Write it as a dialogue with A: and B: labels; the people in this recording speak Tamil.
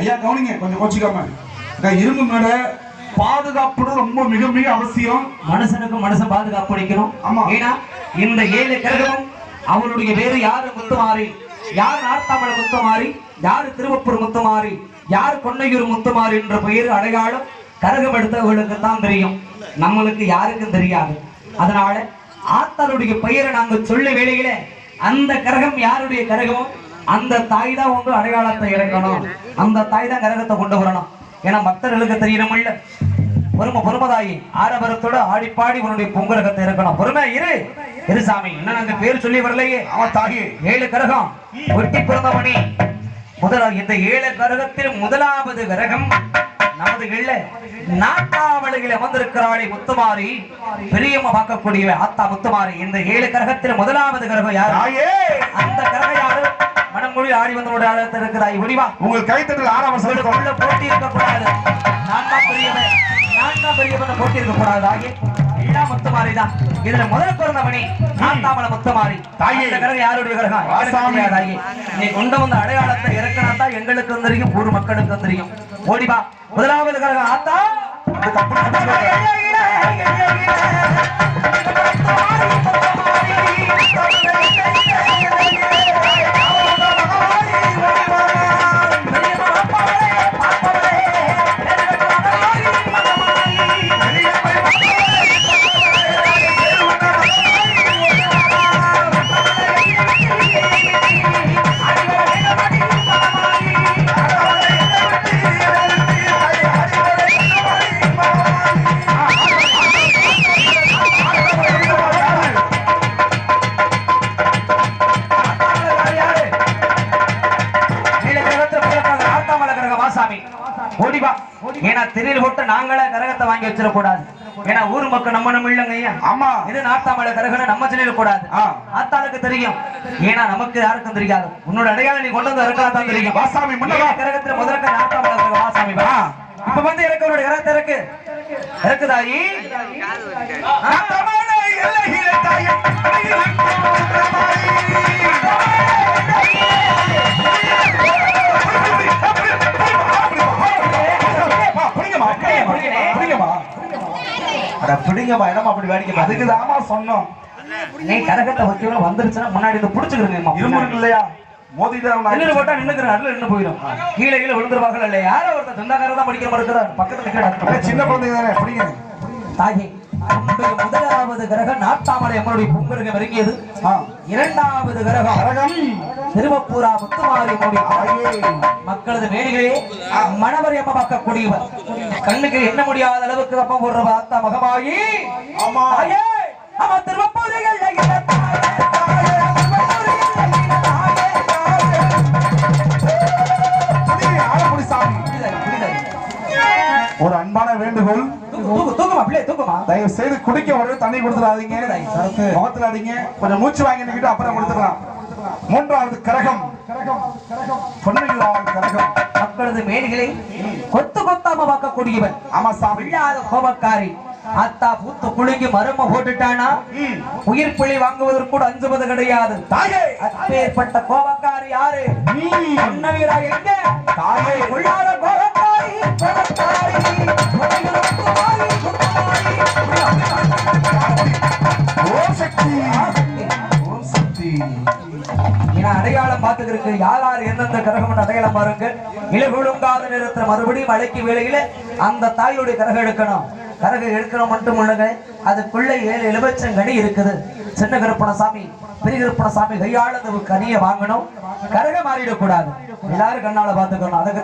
A: ஐயா கவனிங்க, கொஞ்சம் கோச்சிக்காம. இரும்பு மேடை பாதுகாப்பு ரொம்ப மிக மிக அவசியம்.
B: மனுஷனுக்கு மனுஷன் பாதுகாப்பு அளிக்கணும்.
A: ஆமா.
B: ஏன்னா இந்த 7 கிரகமும் அவருடைய வேறு யாரு முத்துமாரி, யார் நார்த்தாமலை முத்துமாரி, யாரு திருவப்பூர் முத்துமாரி, யார் கொன்னையூர் முத்துமாரி என்ற பெயர் அடையாளம் கரகம் எடுத்தவர்களுக்கு தான் தெரியும், நம்மளுக்கு யாருக்கும் தெரியாது. அதனால ஆத்தாளுடைய பெயரை நாங்கள் சொல்ல வேளையில அந்த கரகம் யாருடைய கரகமோ அந்த தாய் தான் வந்து அடையாளத்தை இறக்கணும், அந்த தாய் தான் கரகத்தை கொண்டு வரணும். ஏன்னா பக்தர்களுக்கு தெரியணும் இல்ல, பொறுமதாயி ஆரவரத்தோட ஆடிப்பாடி உன்னுடைய பொங்கரகத்தை இருக்கணும். பொறுமை இரு சாமி, இன்னும் நாங்க பேர் சொல்லி வரலையே.
A: அவன் தாயே
B: 7 கரகம் ஒட்டி பிறந்தவனி இந்த 7 கரகத்தில் முதலாவது கரகம் நமது இல்ல நாட்டாவளையில் அமர்ந்திருக்கிறாளே முத்துமாரி, பெரியம்மா பார்க்கக்கூடிய ஆத்தா முத்துமாரி. இந்த 7 கரகத்தில் முதலாவது கரகம் யாரு? அந்த கரகம் யாரு? மனமொழி ஆடி வந்தோட இருக்கிறாய் ஒளிவா.
A: உங்கள் கைத்தட்டல் ஆரவசத்துக்குள்ள
B: போட்டி இருக்கக்கூடாது. நான் தான் பெரியவன் போட்டி இருக்கக்கூடாது. ஆகிய எல்லா முத்துமாரி தான். இதுல முதல் பிறந்தவனி நாட்டாமலை முத்துமாரி.
A: தாயே
B: கரகம் யாருடைய கரகம்? நீ கொண்டு வந்த அடையாளத்தை இறக்கினா தான் எங்களுக்கு தெரியும், ஊர் மக்களுக்கு தெரியும். ஓடிவா. முதலாவது கரகம் ஆத்தா. ஏன்னா திரியில் போட்டு நாங்களே கரகத்தை வாங்கி வச்சிடக்கூடாது. ஏன்னா ஊர் மக்கள் நம்ம இல்லைங்க ஐயா. ஆமா, இது நாட்டாமலை கரகம் நம்ம சொல்லிடக்கூடாது. ஆத்தாளுக்கு தெரியும், ஏன்னா நமக்கு யாருக்கும் தெரியாது. உன்னோட அடையாளம் நீ கொண்டு வந்து இருக்கலாம் தான் தெரியும். வாசாமி கரகத்துல முதல்ல நாட்டாமலை கரகம் வாசாமி. இப்ப வந்து இறக்கவருடைய கரகத்தை இருக்குதாயி. அப்படி வேடிக்கை அதுக்குதாமா சொன்னோம். நீ கரகத்தை வச்சு வந்துருச்சுன்னா முன்னாடி புடிச்சுக்கிறேன் இல்லையா? மோதிட்டு போட்டா நின்று போயிடும், கீழே விழுந்துருவாங்க இல்லையா? யாரோ ஒருத்தர் சொந்தக்காரர் தான் படிக்கிற மாதிரி இருக்கிறார் பக்கத்துல. சின்ன குழந்தைங்க தானே. தாயே முதலாவது கிரகம் நாட்டாமலை அம்மனுடைய பொங்கலுக்கு இறங்கியது. இரண்டாவது கிரகம் திருவப்பூரா முத்துமாரி மக்களது மேடைகளே மணவரை அம்மா பார்க்கக்கூடியவர். கண்ணுக்கு எண்ண முடியாத அளவுக்கு அப்பா போடுற ஆத்தா மகமாயி.
A: ஒரு அன்பான வேண்டுகோள், தயவு செய்து குடிக்க உடனே தண்ணி கொடுத்துடாதீங்க, முகத்துல அடிங்க, கொஞ்சம் மூச்சு வாங்கி நிக்கிட்டு அப்புறம் கொடுத்துடலாம். மூன்றாவது கரகம் கரகம்
B: மக்களது மேடைகளை கொத்து கொத்தாம பார்க்கக்கூடியவன். ஆமா சாமி, கோபக்காரி அத்தா பூத்து குலுங்கி மரும போட்டுட்டானா உயிர் பிழை வாங்குவதற்கு கூட அஞ்சுவது கிடையாது. அப்பேற்பட்ட கோபக்காரி யாரு? வீரா எங்க தாயே உள்ளார கோபக்காரி. அடையாளம் பார்த்துக்கிறதுக்கு யார் யார் எந்தெந்த கரகம் அடையாளம் பாருங்க. இலகுழுங்காத நேரத்தில் மறுபடியும் மழைக்கு வேளையில அந்த தாயுடைய கரகம் எடுக்கணும். கரகம் எடுக்கணும் மட்டும் உள்ளங்க, அதுக்குள்ள 7 இலவச்சங்கனி இருக்குது. சின்ன கருப்பணசாமி பெரிய கருப்பணசாமி கையாள அந்த கனியை வாங்கணும். கரகம் மாறிடக்கூடாது, எல்லாரும் கண்ணால பார்த்துக்கணும். அதுக்கு